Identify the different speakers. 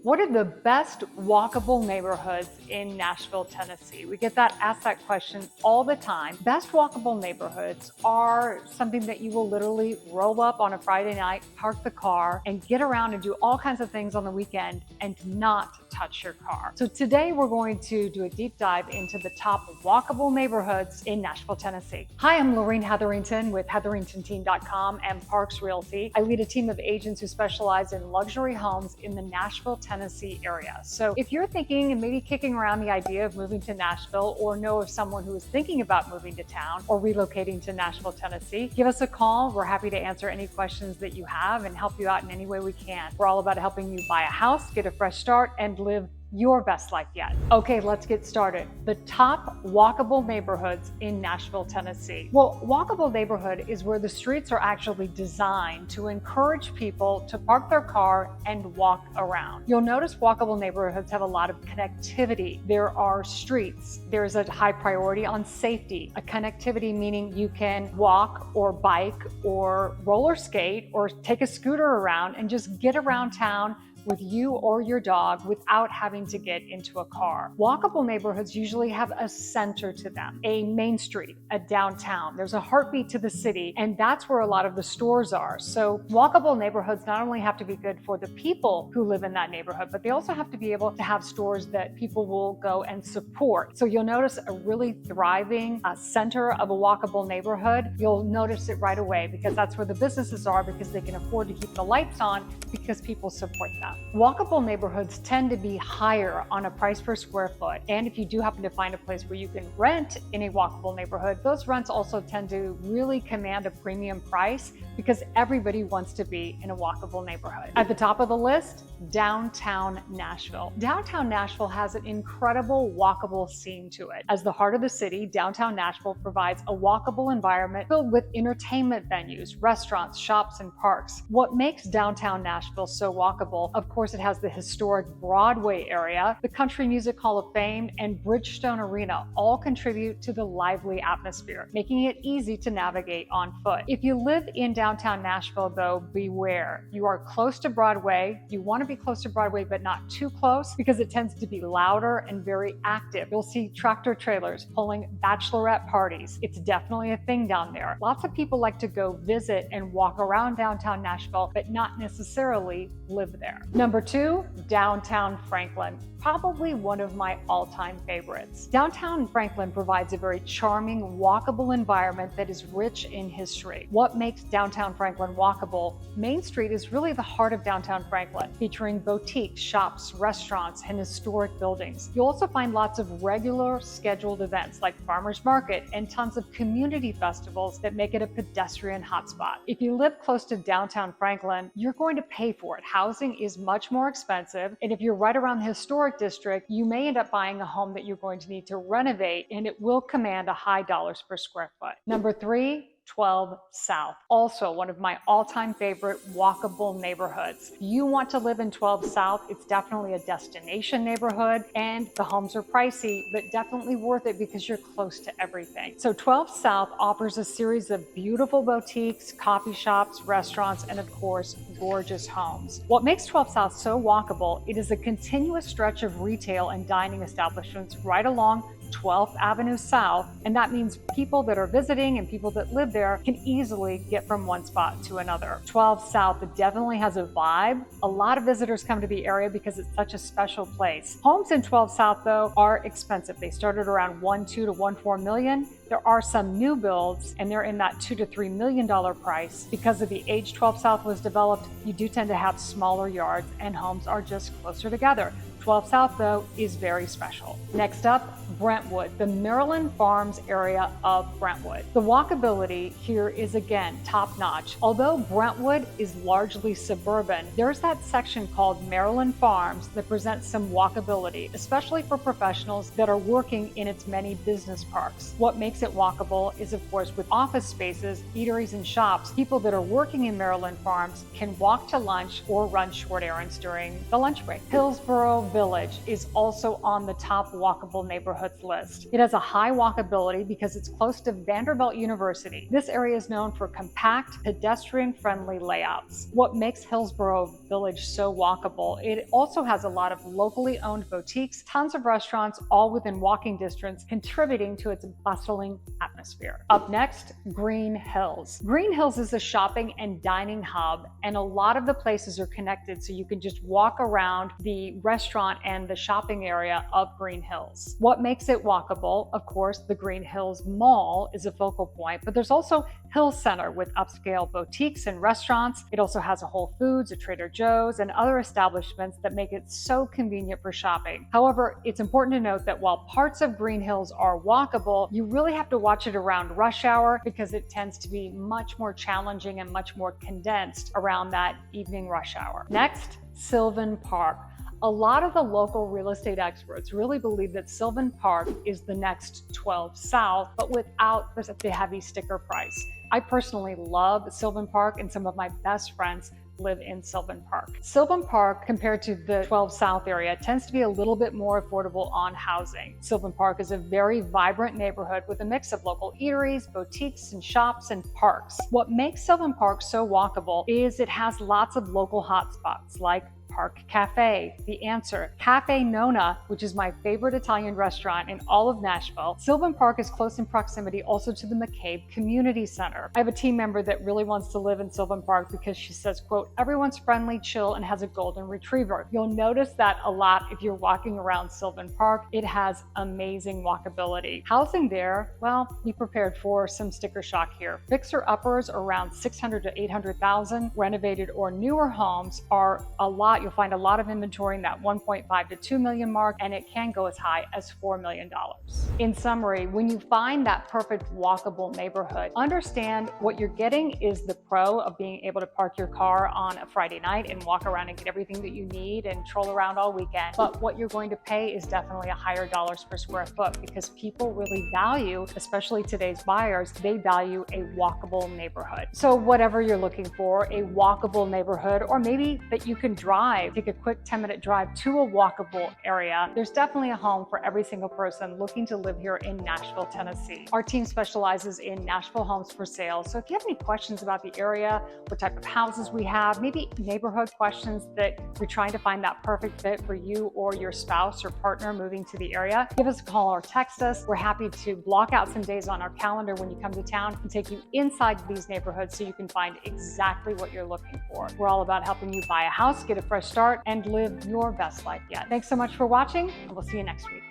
Speaker 1: What are the best walkable neighborhoods in Nashville, Tennessee? We get asked that question all the time. Best walkable neighborhoods are something that you will literally roll up on a Friday night, park the car, and get around and do all kinds of things on the weekend and not touch your car. So today we're going to do a deep dive into the top walkable neighborhoods in Nashville, Tennessee. Hi, I'm Lorene Hetherington with hetheringtonteen.com and Parks Realty. I lead a team of agents who specialize in luxury homes in the Nashville, Tennessee area. So if you're thinking and maybe kicking around the idea of moving to Nashville, or know of someone who is thinking about moving to town or relocating to Nashville, Tennessee, give us a call. We're happy to answer any questions that you have and help you out in any way we can. We're all about helping you buy a house, get a fresh start, and live your best life yet. Okay, let's get started. The top walkable neighborhoods in Nashville, Tennessee. Well, walkable neighborhood is where the streets are actually designed to encourage people to park their car and walk around. You'll notice walkable neighborhoods have a lot of connectivity. There are streets. There's a high priority on safety. A connectivity meaning you can walk or bike or roller skate or take a scooter around and just get around town with you or your dog without having to get into a car. Walkable neighborhoods usually have a center to them, a main street, a downtown. There's a heartbeat to the city, and that's where a lot of the stores are. So walkable neighborhoods not only have to be good for the people who live in that neighborhood, but they also have to be able to have stores that people will go and support. So you'll notice a really thriving center of a walkable neighborhood. You'll notice it right away because that's where the businesses are, because they can afford to keep the lights on because people support them. Walkable neighborhoods tend to be higher on a price per square foot. And if you do happen to find a place where you can rent in a walkable neighborhood, those rents also tend to really command a premium price because everybody wants to be in a walkable neighborhood. At the top of the list, downtown Nashville. Downtown Nashville has an incredible walkable scene to it. As the heart of the city, downtown Nashville provides a walkable environment filled with entertainment venues, restaurants, shops, and parks. What makes downtown Nashville so walkable, of course, it has the historic Broadway area, the Country Music Hall of Fame, and Bridgestone Arena all contribute to the lively atmosphere, making it easy to navigate on foot. If you live in downtown Nashville, though, beware. You are close to Broadway. You want to be close to Broadway, but not too close because it tends to be louder and very active. You'll see tractor trailers pulling bachelorette parties. It's definitely a thing down there. Lots of people like to go visit and walk around downtown Nashville, but not necessarily live there. Number 2, downtown Franklin. Probably one of my all-time favorites. Downtown Franklin provides a very charming, walkable environment that is rich in history. What makes downtown Franklin walkable? Main Street is really the heart of downtown Franklin, featuring boutiques, shops, restaurants, and historic buildings. You'll also find lots of regular scheduled events like Farmers Market and tons of community festivals that make it a pedestrian hotspot. If you live close to downtown Franklin, you're going to pay for it. Housing is much more expensive, and if you're right around the historic district, you may end up buying a home that you're going to need to renovate, and it will command a high dollars per square foot. Number 3, 12 South. Also one of my all-time favorite walkable neighborhoods. If you want to live in 12 South, it's definitely a destination neighborhood, and the homes are pricey, but definitely worth it because you're close to everything. So 12 South offers a series of beautiful boutiques, coffee shops, restaurants, and of course, gorgeous homes. What makes 12 South so walkable, it is a continuous stretch of retail and dining establishments right along 12th Avenue South, and that means people that are visiting and people that live there can easily get from one spot to another. 12 South definitely has a vibe. A lot of visitors come to the area because it's such a special place. Homes in 12 South, though, are expensive. They started around $1.2 to $1.4 million. There are some new builds, and they're in that $2 to $3 million price. Because of the age 12 South was developed, you do tend to have smaller yards, and homes are just closer together. 12 South, though, is very special. Next up, Brentwood, the Maryland Farms area of Brentwood. The walkability here is again top-notch. Although Brentwood is largely suburban, there's that section called Maryland Farms that presents some walkability, especially for professionals that are working in its many business parks. What makes it walkable is, of course, with office spaces, eateries, and shops, people that are working in Maryland Farms can walk to lunch or run short errands during the lunch break. Hillsborough, Village is also on the top walkable neighborhoods list. It has a high walkability because it's close to Vanderbilt University. This area is known for compact, pedestrian-friendly layouts. What makes Hillsborough Village so walkable, it also has a lot of locally owned boutiques, tons of restaurants, all within walking distance, contributing to its bustling atmosphere. Up next, Green Hills. Green Hills is a shopping and dining hub, and a lot of the places are connected, so you can just walk around the restaurant and the shopping area of Green Hills. What makes it walkable? Of course, the Green Hills Mall is a focal point, but there's also Hill Center with upscale boutiques and restaurants. It also has a Whole Foods, a Trader Joe's, and other establishments that make it so convenient for shopping. However, it's important to note that while parts of Green Hills are walkable, you really have to watch it around rush hour because it tends to be much more challenging and much more condensed around that evening rush hour. Next, Sylvan Park. A lot of the local real estate experts really believe that Sylvan Park is the next 12 South, but without the heavy sticker price. I personally love Sylvan Park, and some of my best friends live in Sylvan Park. Sylvan Park, compared to the 12 South area, tends to be a little bit more affordable on housing. Sylvan Park is a very vibrant neighborhood with a mix of local eateries, boutiques, and shops and parks. What makes Sylvan Park so walkable is it has lots of local hotspots like Park Cafe, The Answer, Cafe Nona, which is my favorite Italian restaurant in all of Nashville. Sylvan Park is close in proximity also to the McCabe Community Center. I have a team member that really wants to live in Sylvan Park because she says, quote, everyone's friendly, chill, and has a golden retriever. You'll notice that a lot if you're walking around Sylvan Park. It has amazing walkability. Housing there, well, be prepared for some sticker shock here. Fixer-uppers around $600,000 to $800,000. Renovated or newer homes are a lot. You'll find a lot of inventory in that 1.5 to 2 million mark, and it can go as high as $4 million. In summary, when you find that perfect walkable neighborhood, understand what you're getting is the pro of being able to park your car on a Friday night and walk around and get everything that you need and troll around all weekend. But what you're going to pay is definitely a higher dollars per square foot because people really value, especially today's buyers, they value a walkable neighborhood. So whatever you're looking for, a walkable neighborhood, or maybe that you can take a quick 10-minute drive to a walkable area, there's definitely a home for every single person looking to live here in Nashville, Tennessee. Our team specializes in Nashville homes for sale. So if you have any questions about the area, what type of houses we have, maybe neighborhood questions that you're trying to find that perfect fit for you or your spouse or partner moving to the area, give us a call or text us. We're happy to block out some days on our calendar when you come to town and take you inside these neighborhoods so you can find exactly what you're looking for. We're all about helping you buy a house, get a fresh start, and live your best life yet. Thanks so much for watching, and we'll see you next week.